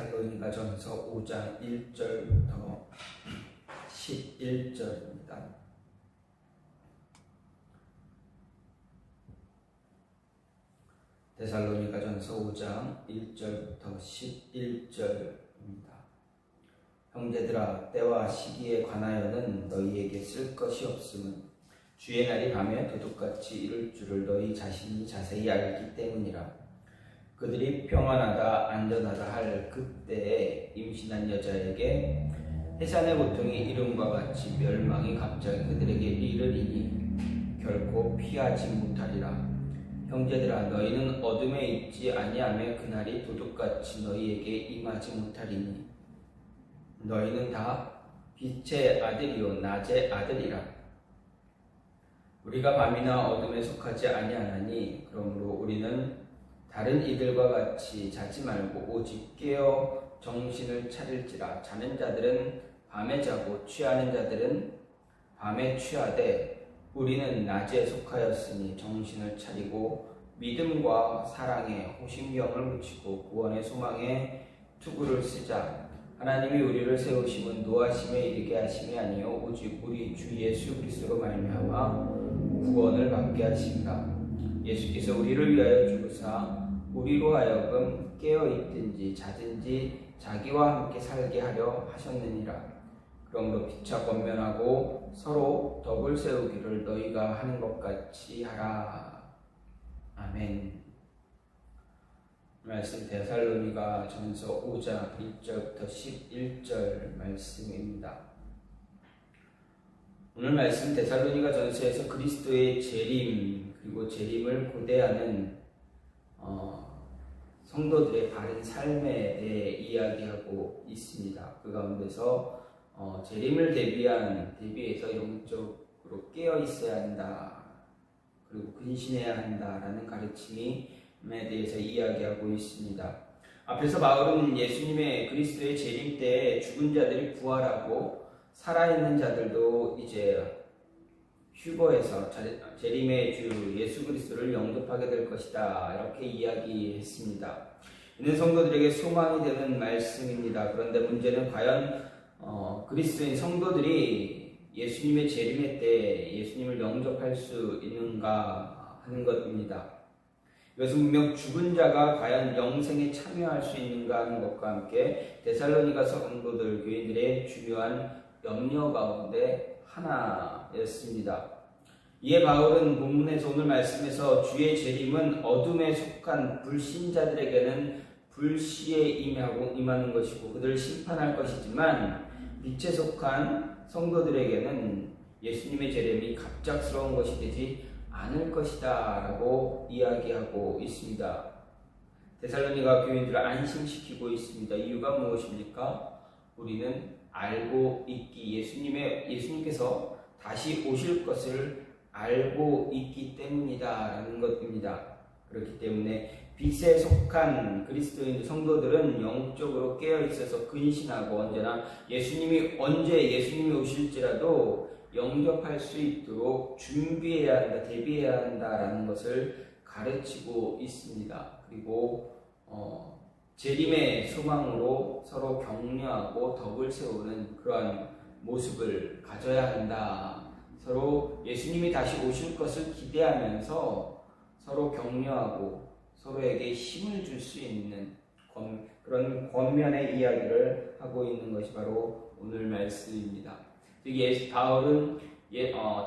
데살로니가전서 5장 1절부터 11절입니다. 데살로니가전서 5장 1절부터 11절입니다. 형제들아, 때와 시기에 관하여는 너희에게 쓸 것이 없음은 주의 날이 밤에 도둑같이 이룰 줄을 너희 자신이 자세히 알기 때문이라. 그들이 평안하다 안전하다 할 그때에 임신한 여자에게 해산의 고통이 이름과 같이 멸망이 갑자기 그들에게 이르리니 결코 피하지 못하리라. 형제들아, 너희는 어둠에 있지 아니하며 그날이 도둑같이 너희에게 임하지 못하리니 너희는 다 빛의 아들이요 낮의 아들이라. 우리가 밤이나 어둠에 속하지 아니하나니 그러므로 우리는 다른 이들과 같이 자지 말고 오직 깨어 정신을 차릴지라. 자는 자들은 밤에 자고 취하는 자들은 밤에 취하되 우리는 낮에 속하였으니 정신을 차리고 믿음과 사랑에 호심경을 붙이고 구원의 소망에 투구를 쓰자. 하나님이 우리를 세우심은 노하심에 이르게 하심이 아니요 오직 우리 주 예수 그리스도로 말미암아 구원을 받게 하심이라. 예수께서 우리를 위하여 죽으사 우리로 하여금 깨어있든지 자든지 자기와 함께 살게 하려 하셨느니라. 그러므로 피차 권면하고 서로 덕을 세우기를 너희가 하는 것 같이 하라. 아멘. 말씀 데살로니가 전서 5장 1절부터 11절 말씀입니다. 오늘 말씀 데살로니가 전서에서 그리스도의 재림 그리고 재림을 고대하는 성도들의 바른 삶에 대해 이야기하고 있습니다. 그 가운데서 재림을 대비해서 영적으로 깨어 있어야 한다. 그리고 근신해야 한다라는 가르침에 대해서 이야기하고 있습니다. 앞에서 바울은 예수님의 그리스도의 재림 때 죽은 자들이 부활하고 살아있는 자들도 이제 휴거해서 재림의 주 예수 그리스도를 영접하게 될 것이다. 이렇게 이야기했습니다. 이는 성도들에게 소망이 되는 말씀입니다. 그런데 문제는 과연 그리스도인 성도들이 예수님의 재림의 때 예수님을 영접할 수 있는가 하는 것입니다. 이것은 분명 죽은 자가 과연 영생에 참여할 수 있는가 하는 것과 함께 데살로니가 성도들 교인들의 중요한 염려 가운데 하나였습니다. 이에 바울은 본문에서 오늘 말씀에서 주의 재림은 어둠에 속한 불신자들에게는 불시에 임하는 것이고 그들을 심판할 것이지만 빛에 속한 성도들에게는 예수님의 재림이 갑작스러운 것이 되지 않을 것이다 라고 이야기하고 있습니다. 데살로니가 교인들을 안심시키고 있습니다. 이유가 무엇입니까? 우리는 알고 있기, 예수님께서 다시 오실 것을 알고 있기 때문이다 라는 것입니다. 그렇기 때문에 빛에 속한 그리스도인 성도들은 영적으로 깨어있어서 근신하고 언제나 예수님이 오실지라도 영접할 수 있도록 준비해야 한다, 대비해야 한다라는 것을 가르치고 있습니다. 그리고 재림의 소망으로 서로 격려하고 덕을 세우는 그러한 모습을 가져야 한다. 서로 예수님이 다시 오실 것을 기대하면서 서로 격려하고 서로에게 힘을 줄 수 있는 그런 권면의 이야기를 하고 있는 것이 바로 오늘 말씀입니다. 즉 바울은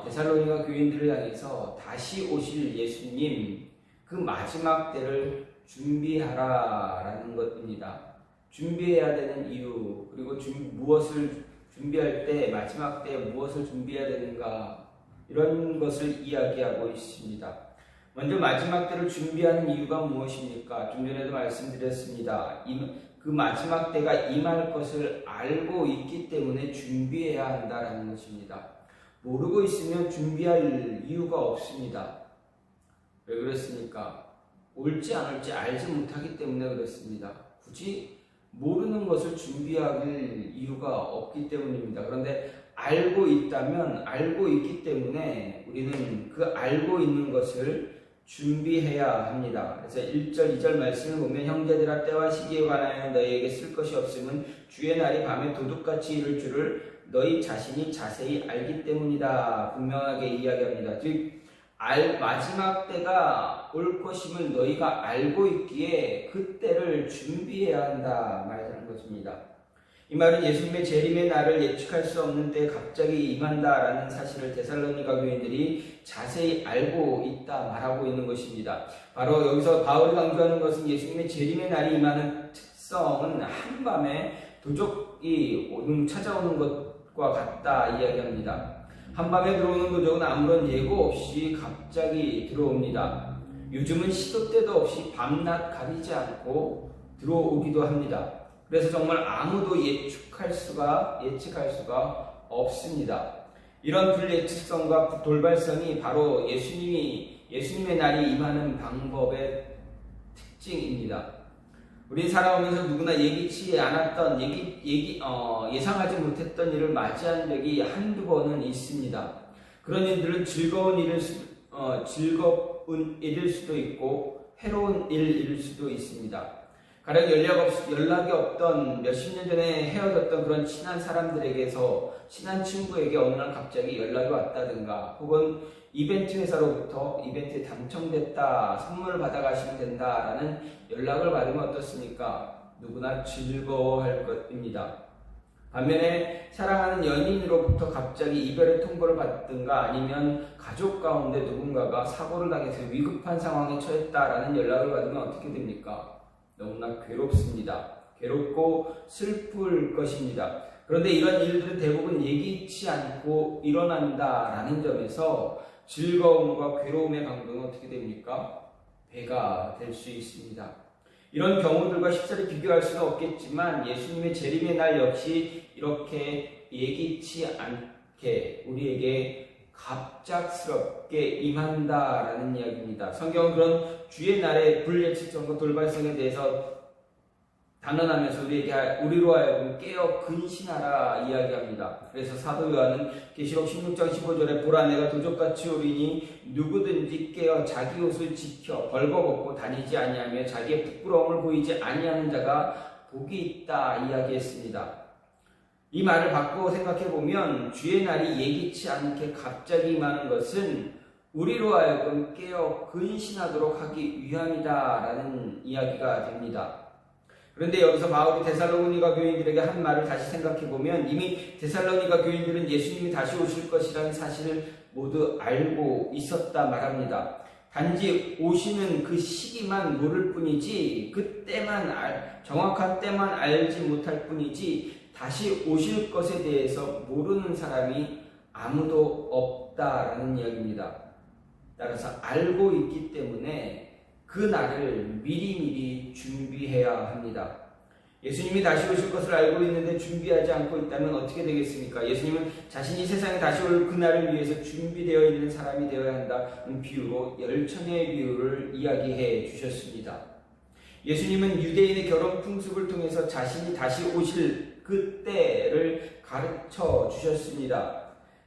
데살로니가 교인들을 향해서 다시 오실 예수님 그 마지막 때를 준비하라라는 것입니다. 준비해야 되는 이유 그리고 무엇을 준비할 때 마지막 때에 무엇을 준비해야 되는가 이런 것을 이야기하고 있습니다. 먼저 마지막 때를 준비하는 이유가 무엇입니까? 좀 전에도 말씀드렸습니다. 그 마지막 때가 임할 것을 알고 있기 때문에 준비해야 한다는 것입니다. 모르고 있으면 준비할 이유가 없습니다. 왜 그렇습니까? 올지 안 올지 알지 못하기 때문에 그렇습니다. 굳이 모르는 것을 준비할 이유가 없기 때문입니다. 그런데 알고 있다면 알고 있기 때문에 우리는 그 알고 있는 것을 준비해야 합니다. 그래서 1절, 2절 말씀을 보면 형제들아 때와 시기에 관하여 너희에게 쓸 것이 없음은 주의 날이 밤에 도둑같이 이를 줄을 너희 자신이 자세히 알기 때문이다. 분명하게 이야기합니다. 즉 마지막 때가 올 것임을 너희가 알고 있기에 그때를 준비해야 한다 말하는 것입니다. 이 말은 예수님의 재림의 날을 예측할 수 없는 때에 갑자기 임한다라는 사실을 데살로니가 교인들이 자세히 알고 있다 말하고 있는 것입니다. 바로 여기서 바울이 강조하는 것은 예수님의 재림의 날이 임하는 특성은 한밤에 도적이 찾아오는 것과 같다 이야기합니다. 한밤에 들어오는 도적은 아무런 예고 없이 갑자기 들어옵니다. 요즘은 시도 때도 없이 밤낮 가리지 않고 들어오기도 합니다. 그래서 정말 아무도 예측할 수가 없습니다. 이런 불예측성과 돌발성이 바로 예수님의 날이 임하는 방법의 특징입니다. 우리 살아오면서 누구나 예기치 않았던 예상하지 못했던 일을 맞이한 적이 한두 번은 있습니다. 그런 일들은 즐거운 일일 수도 있고 해로운 일일 수도 있습니다. 가령 연락이 없던 몇십 년 전에 헤어졌던 그런 친한 사람들에게서 친한 친구에게 어느 날 갑자기 연락이 왔다든가 혹은 이벤트 회사로부터 이벤트에 당첨됐다, 선물을 받아가시면 된다라는 연락을 받으면 어떻습니까? 누구나 즐거워할 것입니다. 반면에 사랑하는 연인으로부터 갑자기 이별의 통보를 받든가 아니면 가족 가운데 누군가가 사고를 당해서 위급한 상황에 처했다라는 연락을 받으면 어떻게 됩니까? 너무나 괴롭습니다. 괴롭고 슬플 것입니다. 그런데 이런 일들은 대부분 예기치 않고 일어난다라는 점에서 즐거움과 괴로움의 강도는 어떻게 됩니까? 배가 될 수 있습니다. 이런 경우들과 쉽사리 비교할 수는 없겠지만 예수님의 재림의 날 역시 이렇게 예기치 않게 우리에게 갑작스럽게 임한다라는 이야기입니다. 성경은 그런 주의 날의 불예측성과 돌발성에 대해서 단언하면서 우리로 하여금 깨어 근신하라 이야기합니다. 그래서 사도 요한은 계시록 16장 15절에 보라 내가 도적같이 오리니 누구든지 깨어 자기 옷을 지켜 벌거벗고 다니지 아니하며 자기의 부끄러움을 보이지 아니하는 자가 복이 있다 이야기했습니다. 이 말을 바꾸어 생각해보면 주의 날이 예기치 않게 갑자기 임하는 것은 우리로 하여금 깨어 근신하도록 하기 위함이다라는 이야기가 됩니다. 그런데 여기서 바울이 데살로니가 교인들에게 한 말을 다시 생각해보면 이미 데살로니가 교인들은 예수님이 다시 오실 것이라는 사실을 모두 알고 있었다 말합니다. 단지 오시는 그 시기만 모를 뿐이지 정확한 때만 알지 못할 뿐이지 다시 오실 것에 대해서 모르는 사람이 아무도 없다라는 이야기입니다. 따라서 알고 있기 때문에 그 날을 미리미리 준비해야 합니다. 예수님이 다시 오실 것을 알고 있는데 준비하지 않고 있다면 어떻게 되겠습니까? 예수님은 자신이 세상에 다시 올 그날을 위해서 준비되어 있는 사람이 되어야 한다는 비유로 열천의 비유를 이야기해 주셨습니다. 예수님은 유대인의 결혼 풍습을 통해서 자신이 다시 오실 그때를 가르쳐 주셨습니다.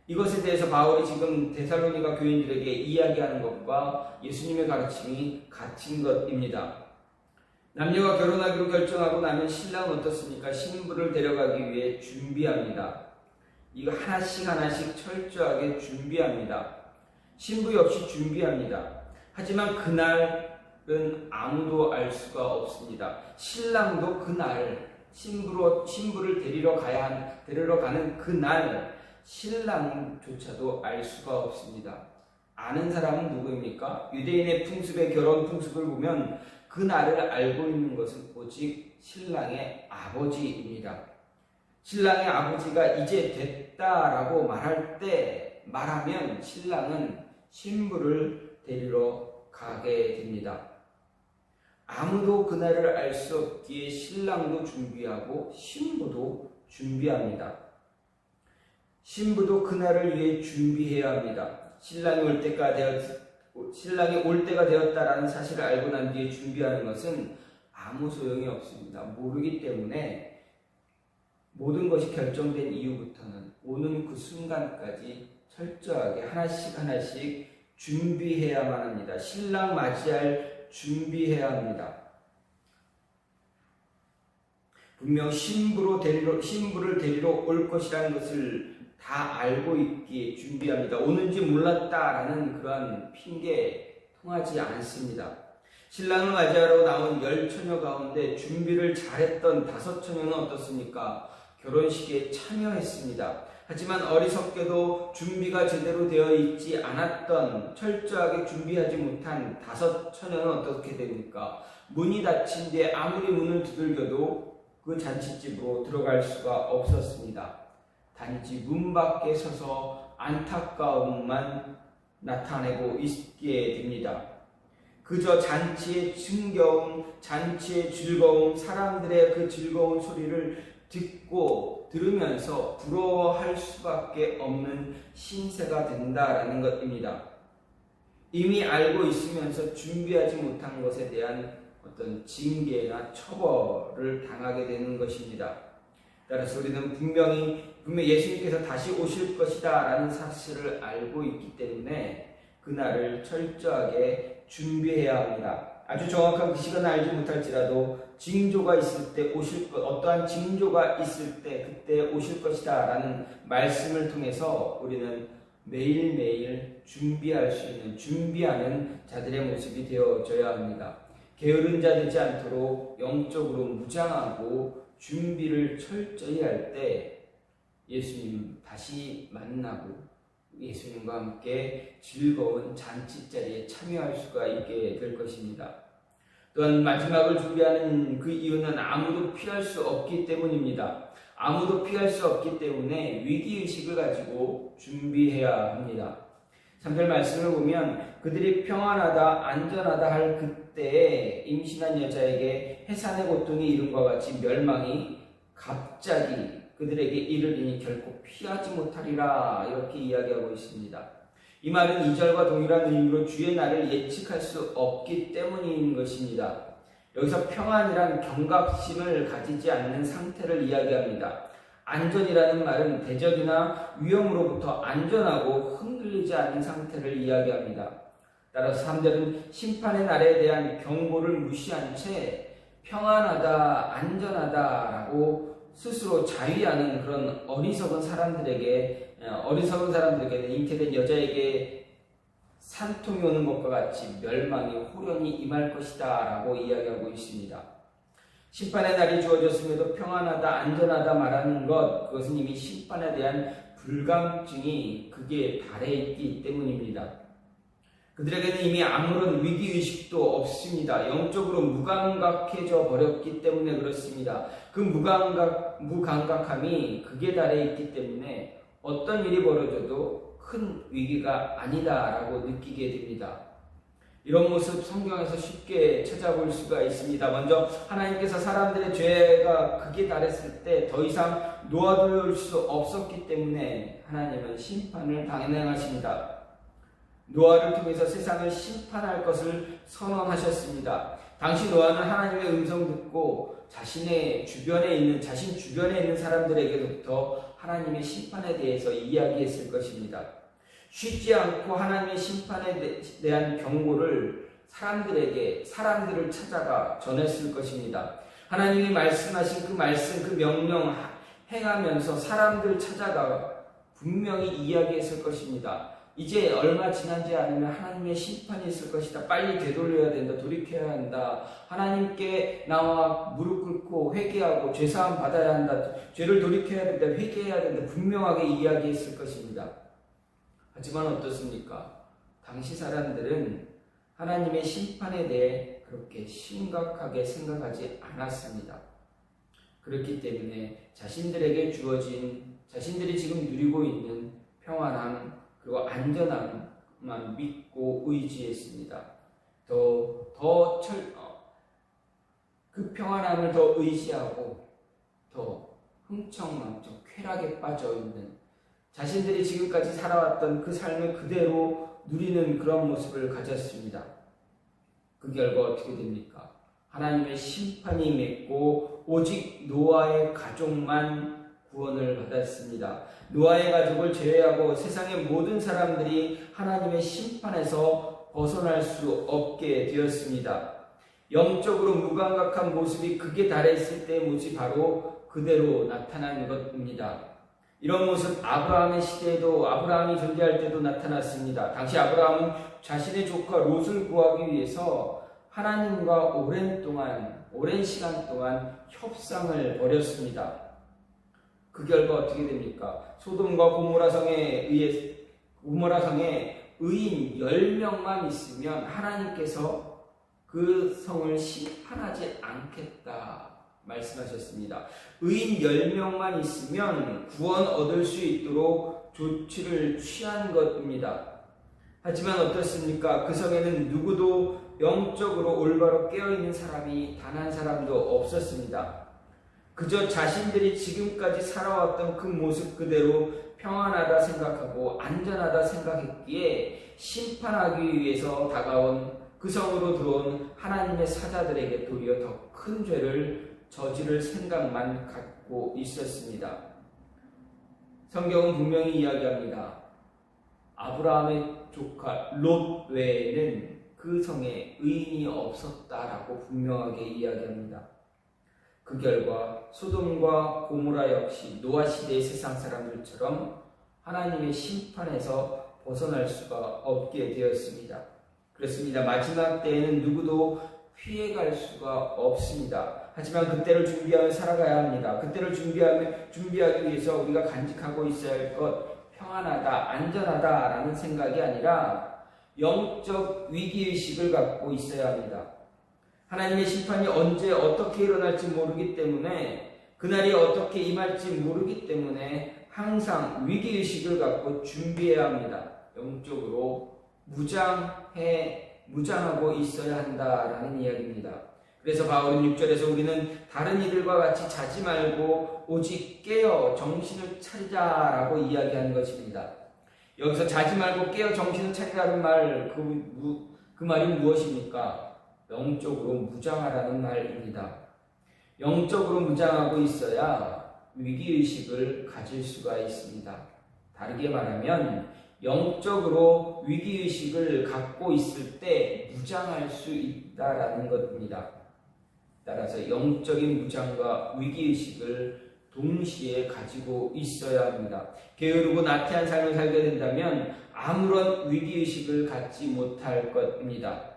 이것에 대해서 바울이 지금 데살로니가 교인들에게 이야기하는 것과 예수님의 가르침이 같은 것입니다. 남녀가 결혼하기로 결정하고 나면 신랑은 어떻습니까? 신부를 데려가기 위해 준비합니다. 이거 하나씩 철저하게 준비합니다. 신부 역시 준비합니다. 하지만 그날은 아무도 알 수가 없습니다. 신랑도 그날 신부를 데리러 가는 그날 신랑조차도 알 수가 없습니다. 아는 사람은 누구입니까? 유대인의 결혼 풍습을 보면 그 날을 알고 있는 것은 오직 신랑의 아버지입니다. 신랑의 아버지가 이제 됐다라고 말하면 신랑은 신부를 데리러 가게 됩니다. 아무도 그날을 알 수 없기에 신랑도 준비하고 신부도 준비합니다. 신부도 그날을 위해 준비해야 합니다. 신랑이 올 때가 되었다라는 사실을 알고 난 뒤에 준비하는 것은 아무 소용이 없습니다. 모르기 때문에 모든 것이 결정된 이후부터는 오는 그 순간까지 철저하게 하나씩 준비해야만 합니다. 신랑 맞이할 준비해야 합니다. 분명 신부를 데리러 올 것이라는 것을 다 알고 있기에 준비합니다. 오는지 몰랐다라는 그런 핑계 통하지 않습니다. 신랑을 맞이하러 나온 10처녀 가운데 준비를 잘했던 5처녀는 어떻습니까? 결혼식에 참여했습니다. 하지만 어리석게도 준비가 제대로 되어 있지 않았던, 철저하게 준비하지 못한 5처녀는 어떻게 됩니까? 문이 닫힌 뒤에 아무리 문을 두들겨도 그 잔치집으로 들어갈 수가 없었습니다. 단지 문 밖에 서서 안타까움만 나타내고 있게 됩니다. 그저 잔치의 흥겨움, 잔치의 즐거움, 사람들의 그 즐거운 소리를 들으면서 부러워할 수밖에 없는 신세가 된다라는 것입니다. 이미 알고 있으면서 준비하지 못한 것에 대한 어떤 징계나 처벌을 당하게 되는 것입니다. 따라서 우리는 분명히 예수님께서 다시 오실 것이다 라는 사실을 알고 있기 때문에 그날을 철저하게 준비해야 합니다. 아주 정확한 그 시간을 알지 못할지라도 징조가 있을 때 어떠한 징조가 있을 때 그때 오실 것이다 라는 말씀을 통해서 우리는 매일매일 준비할 수 있는, 준비하는 자들의 모습이 되어져야 합니다. 게으른 자 되지 않도록 영적으로 무장하고 준비를 철저히 할 때 예수님 다시 만나고 예수님과 함께 즐거운 잔치자리에 참여할 수가 있게 될 것입니다. 또한 마지막을 준비하는 그 이유는 아무도 피할 수 없기 때문입니다. 아무도 피할 수 없기 때문에 위기의식을 가지고 준비해야 합니다. 3절 말씀을 보면 그들이 평안하다 안전하다 할 그때에 임신한 여자에게 해산의 고통이 이름과 같이 멸망이 갑자기 그들에게 이르리니 결코 피하지 못하리라 이렇게 이야기하고 있습니다. 이 말은 2절과 동일한 의미로 주의 날을 예측할 수 없기 때문인 것입니다. 여기서 평안이란 경각심을 가지지 않는 상태를 이야기합니다. 안전이라는 말은 대적이나 위험으로부터 안전하고 흔들리지 않은 상태를 이야기합니다. 따라서 3절은 심판의 날에 대한 경고를 무시한 채 평안하다, 안전하다라고 스스로 자위하는 그런 어리석은 사람들에게는 잉태된 여자에게 산통이 오는 것과 같이 멸망이 호련히 임할 것이다 라고 이야기하고 있습니다. 심판의 날이 주어졌음에도 평안하다, 안전하다 말하는 그것은 이미 심판에 대한 불감증이 극에 달해 있기 때문입니다. 그들에게는 이미 아무런 위기의식도 없습니다. 영적으로 무감각해져 버렸기 때문에 그렇습니다. 그 무감각함이 극에 달해 있기 때문에 어떤 일이 벌어져도 큰 위기가 아니다라고 느끼게 됩니다. 이런 모습 성경에서 쉽게 찾아볼 수가 있습니다. 먼저 하나님께서 사람들의 죄가 극에 달했을 때 더 이상 놓아둘 수 없었기 때문에 하나님은 심판을 단행하십니다. 노아를 통해서 세상을 심판할 것을 선언하셨습니다. 당시 노아는 하나님의 음성 듣고 자신 주변에 있는 사람들에게부터 하나님의 심판에 대해서 이야기했을 것입니다. 쉬지 않고 하나님의 심판에 대한 경고를 사람들을 찾아가 전했을 것입니다. 하나님이 말씀하신 그 말씀, 그 명령 행하면서 사람들 찾아가 분명히 이야기했을 것입니다. 이제 얼마 지나지 않으면 하나님의 심판이 있을 것이다. 빨리 되돌려야 된다. 돌이켜야 한다. 하나님께 나와 무릎 꿇고 회개하고 죄사함 받아야 한다. 죄를 돌이켜야 된다. 회개해야 된다. 분명하게 이야기했을 것입니다. 하지만 어떻습니까? 당시 사람들은 하나님의 심판에 대해 그렇게 심각하게 생각하지 않았습니다. 그렇기 때문에 자신들에게 주어진, 자신들이 지금 누리고 있는 평안함 그리고 안전함만 믿고 의지했습니다. 그 평안함을 더 의지하고 더 흥청망청 쾌락에 빠져 있는, 자신들이 지금까지 살아왔던 그 삶을 그대로 누리는 그런 모습을 가졌습니다. 그 결과 어떻게 됩니까? 하나님의 심판이 맺고 오직 노아의 가족만 구원을 받았습니다. 노아의 가족을 제외하고 세상의 모든 사람들이 하나님의 심판에서 벗어날 수 없게 되었습니다. 영적으로 무감각한 모습이 극에 달했을 때의 모습이 바로 그대로 나타난 것입니다. 이런 모습 아브라함의 시대에도 아브라함이 존재할 때도 나타났습니다. 당시 아브라함은 자신의 조카 롯을 구하기 위해서 하나님과 오랜 시간 동안 협상을 벌였습니다. 그 결과 어떻게 됩니까? 소돔과 고모라 성에 의인 10명만 있으면 하나님께서 그 성을 심판하지 않겠다 말씀하셨습니다. 의인 10명만 있으면 구원 얻을 수 있도록 조치를 취한 것입니다. 하지만 어떻습니까? 그 성에는 누구도 영적으로 올바로 깨어있는 사람이 단 한 사람도 없었습니다. 그저 자신들이 지금까지 살아왔던 그 모습 그대로 평안하다 생각하고 안전하다 생각했기에 심판하기 위해서 다가온 그 성으로 들어온 하나님의 사자들에게 도리어 더 큰 죄를 저지를 생각만 갖고 있었습니다. 성경은 분명히 이야기합니다. 아브라함의 조카 롯 외에는 그 성에 의인이 없었다라고 분명하게 이야기합니다. 그 결과 소돔과 고모라 역시 노아 시대의 세상 사람들처럼 하나님의 심판에서 벗어날 수가 없게 되었습니다. 그렇습니다. 마지막 때에는 누구도 피해갈 수가 없습니다. 하지만 그때를 준비하며 살아가야 합니다. 그때를 준비하기 위해서 우리가 간직하고 있어야 할 것, 평안하다, 안전하다라는 생각이 아니라 영적 위기의식을 갖고 있어야 합니다. 하나님의 심판이 언제 어떻게 일어날지 모르기 때문에, 그날이 어떻게 임할지 모르기 때문에 항상 위기의식을 갖고 준비해야 합니다. 영적으로 무장하고 있어야 한다라는 이야기입니다. 그래서 바울은 6절에서 우리는 다른 이들과 같이 자지 말고 오직 깨어 정신을 차리자라고 이야기하는 것입니다. 여기서 자지 말고 깨어 정신을 차리라는 말, 그 말이 무엇입니까? 영적으로 무장하라는 말입니다. 영적으로 무장하고 있어야 위기의식을 가질 수가 있습니다. 다르게 말하면 영적으로 위기의식을 갖고 있을 때 무장할 수 있다라는 것입니다. 따라서 영적인 무장과 위기의식을 동시에 가지고 있어야 합니다. 게으르고 나태한 삶을 살게 된다면 아무런 위기의식을 갖지 못할 것입니다.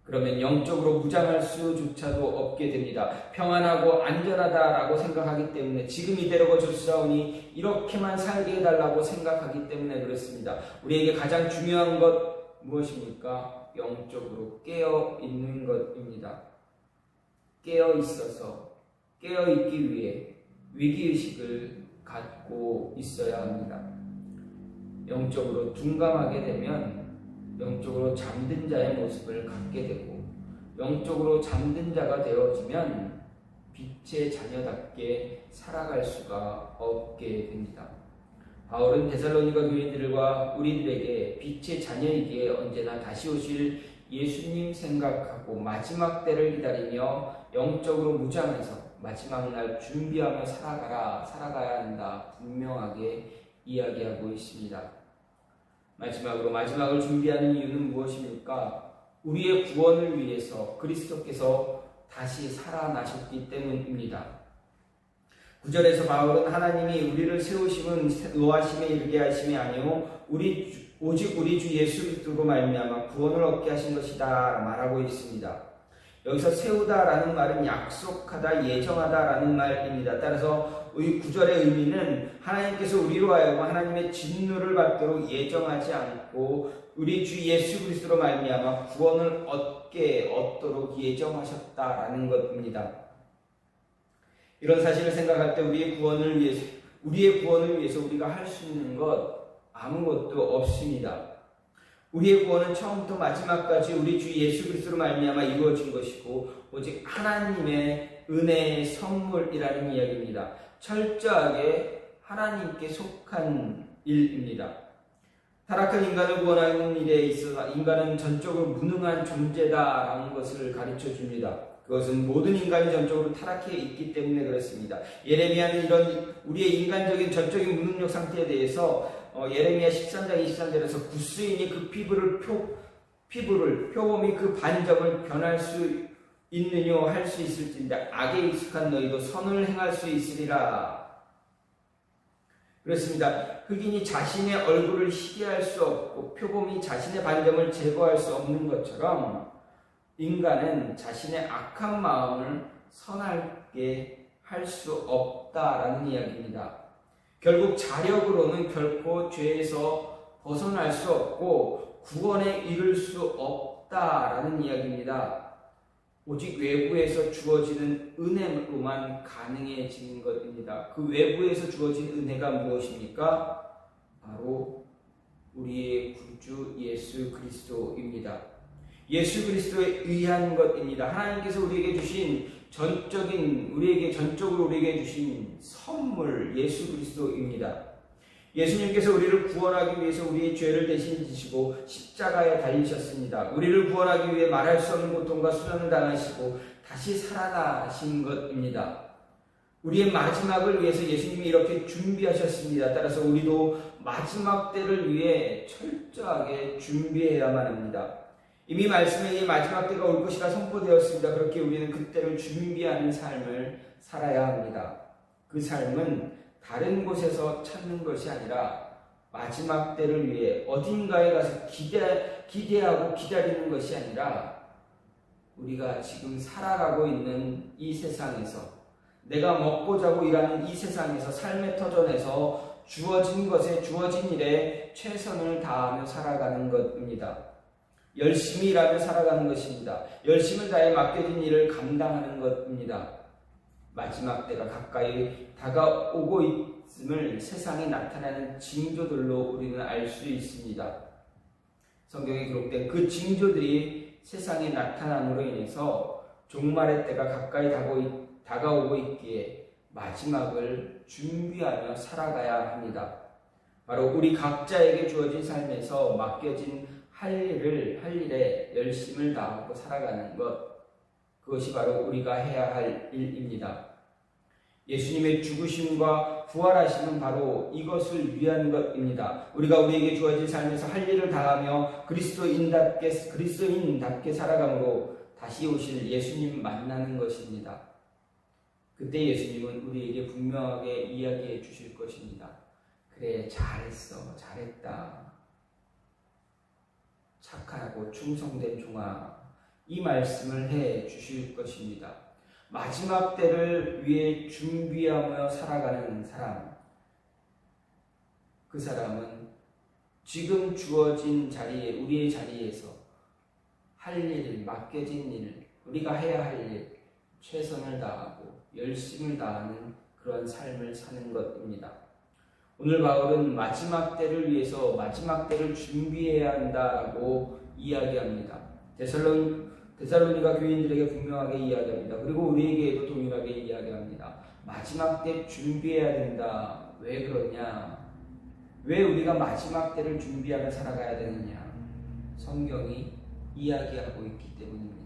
그러면 영적으로 무장할 수조차도 없게 됩니다. 평안하고 안전하다라고 생각하기 때문에 지금 이대로가 좋사오니 이렇게만 살게 해달라고 생각하기 때문에 그렇습니다. 우리에게 가장 중요한 것 무엇입니까? 영적으로 깨어있는 것입니다. 깨어있기 위해 위기의식을 갖고 있어야 합니다. 영적으로 둔감하게 되면 영적으로 잠든 자의 모습을 갖게 되고, 영적으로 잠든 자가 되어지면 빛의 자녀답게 살아갈 수가 없게 됩니다. 바울은 데살로니가 교인들과 우리들에게 빛의 자녀이기에 언제나 다시 오실 예수님 생각하고 마지막 때를 기다리며 영적으로 무장해서 마지막 날 준비하며 살아가야 한다 분명하게 이야기하고 있습니다. 마지막으로 마지막을 준비하는 이유는 무엇입니까? 우리의 구원을 위해서 그리스도께서 다시 살아나셨기 때문입니다. 9절에서 바울은 하나님이 우리를 세우심은 노하심에 이르게 하심이 아니오 오직 우리 주 예수 그리스도로 말미암아 구원을 얻게 하신 것이다 말하고 있습니다. 여기서 세우다라는 말은 약속하다, 예정하다라는 말입니다. 따라서 이 9절의 의미는 하나님께서 우리로 하여금 하나님의 진노를 받도록 예정하지 않고 우리 주 예수 그리스도로 말미암아 구원을 얻도록 예정하셨다라는 것입니다. 이런 사실을 생각할 때 우리의 구원을 위해서 우리가 할 수 있는 것 아무것도 없습니다. 우리의 구원은 처음부터 마지막까지 우리 주 예수 그리스도로 말미암아 이루어진 것이고 오직 하나님의 은혜의 선물이라는 이야기입니다. 철저하게 하나님께 속한 일입니다. 타락한 인간을 구원하는 일에 있어서 인간은 전적으로 무능한 존재다라는 것을 가르쳐 줍니다. 그것은 모든 인간이 전적으로 타락해 있기 때문에 그렇습니다. 예레미야는 이런 우리의 인간적인 전적인 무능력 상태에 대해서 예레미야 13장 23절에서 구스인이 그 피부를 표범이 그 반점을 변할 수 있느뇨 할 수 있을진데 악에 익숙한 너희도 선을 행할 수 있으리라. 그렇습니다. 흑인이 자신의 얼굴을 희게 할 수 없고 표범이 자신의 반점을 제거할 수 없는 것처럼 인간은 자신의 악한 마음을 선하게 할 수 없다라는 이야기입니다. 결국 자력으로는 결코 죄에서 벗어날 수 없고 구원에 이를 수 없다라는 이야기입니다. 오직 외부에서 주어지는 은혜로만 가능해지는 것입니다. 그 외부에서 주어진 은혜가 무엇입니까? 바로 우리의 구주 예수 그리스도입니다. 예수 그리스도에 의한 것입니다. 하나님께서 우리에게 주신 전적으로 우리에게 주신 선물 예수 그리스도입니다. 예수님께서 우리를 구원하기 위해서 우리의 죄를 대신 지시고 십자가에 달리셨습니다. 우리를 구원하기 위해 말할 수 없는 고통과 수련을 당하시고 다시 살아나신 것입니다. 우리의 마지막을 위해서 예수님이 이렇게 준비하셨습니다. 따라서 우리도 마지막 때를 위해 철저하게 준비해야만 합니다. 이미 말씀에 이 마지막 때가 올 것이라 선포되었습니다. 그렇게 우리는 그때를 준비하는 삶을 살아야 합니다. 그 삶은 다른 곳에서 찾는 것이 아니라 마지막 때를 위해 어딘가에 가서 기대하고 기다리는 것이 아니라 우리가 지금 살아가고 있는 이 세상에서 내가 먹고 자고 일하는 이 세상에서 삶의 터전에서 주어진 것에 주어진 일에 최선을 다하며 살아가는 것입니다. 열심히 일하며 살아가는 것입니다. 열심을 다해 맡겨진 일을 감당하는 것입니다. 마지막 때가 가까이 다가오고 있음을 세상에 나타나는 징조들로 우리는 알 수 있습니다. 성경에 기록된 그 징조들이 세상에 나타남으로 인해서 종말의 때가 가까이 다가오고 있기에 마지막을 준비하며 살아가야 합니다. 바로 우리 각자에게 주어진 삶에서 맡겨진 할 일에 열심을 다하고 살아가는 것, 그것이 바로 우리가 해야 할 일입니다. 예수님의 죽으심과 부활하심은 바로 이것을 위한 것입니다. 우리가 우리에게 주어진 삶에서 할 일을 다하며 그리스도인답게 살아감으로 다시 오실 예수님 만나는 것입니다. 그때 예수님은 우리에게 분명하게 이야기해 주실 것입니다. 그래, 잘했어, 잘했다. 착하고 충성된 종아, 이 말씀을 해 주실 것입니다. 마지막 때를 위해 준비하며 살아가는 사람, 그 사람은 지금 주어진 자리에, 우리의 자리에서 할 일, 맡겨진 일, 우리가 해야 할 일, 최선을 다하고 열심을 다하는 그런 삶을 사는 것입니다. 오늘 바울은 마지막 때를 위해서 마지막 때를 준비해야 한다라고 이야기합니다. 데살로니가 교인들에게 분명하게 이야기합니다. 그리고 우리에게도 동일하게 이야기합니다. 마지막 때 준비해야 된다. 왜 그러냐? 왜 우리가 마지막 때를 준비하며 살아가야 되느냐? 성경이 이야기하고 있기 때문입니다.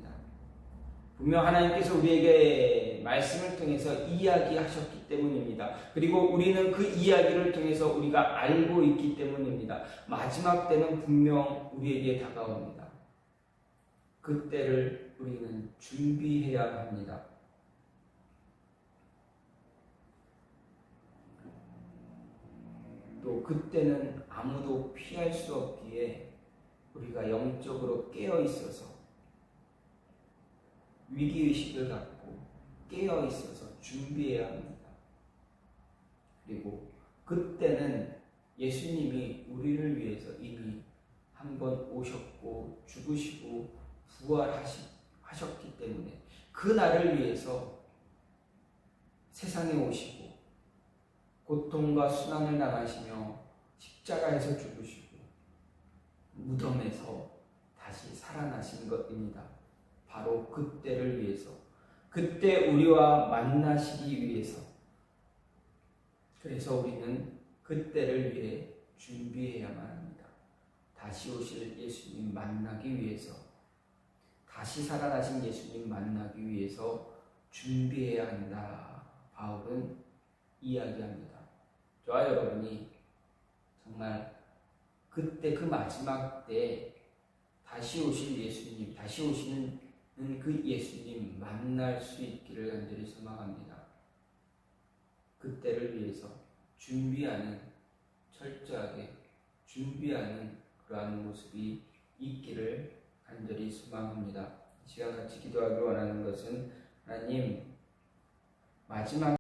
분명 하나님께서 우리에게 말씀을 통해서 이야기하셨기 때문입니다. 그리고 우리는 그 이야기를 통해서 우리가 알고 있기 때문입니다. 마지막 때는 분명 우리에게 다가옵니다. 그때를 우리는 준비해야 합니다. 또 그때는 아무도 피할 수 없기에 우리가 영적으로 깨어 있어서 위기의식을 갖고 깨어 있어서 준비해야 합니다. 그리고 그때는 예수님이 우리를 위해서 이미 한번 오셨고 죽으시고 부활하셨기 때문에 그 날을 위해서 세상에 오시고 고통과 수난을 당하시며 십자가에서 죽으시고 무덤에서 다시 살아나신 것입니다. 바로 그때를 위해서, 그때 우리와 만나시기 위해서. 그래서 우리는 그때를 위해 준비해야만 합니다. 다시 오실 예수님 만나기 위해서, 다시 살아나신 예수님 만나기 위해서 준비해야 한다. 바울은 이야기합니다. 저와 여러분이 정말 그때 그 마지막 때 다시 오실 예수님, 다시 오시는 그 예수님 만날 수 있기를 간절히 소망합니다. 그때를 위해서 준비하는, 철저하게 준비하는 그러한 모습이 있기를 간절히 소망합니다. 이 시간 같이 기도하기 원하는 것은 하나님, 마지막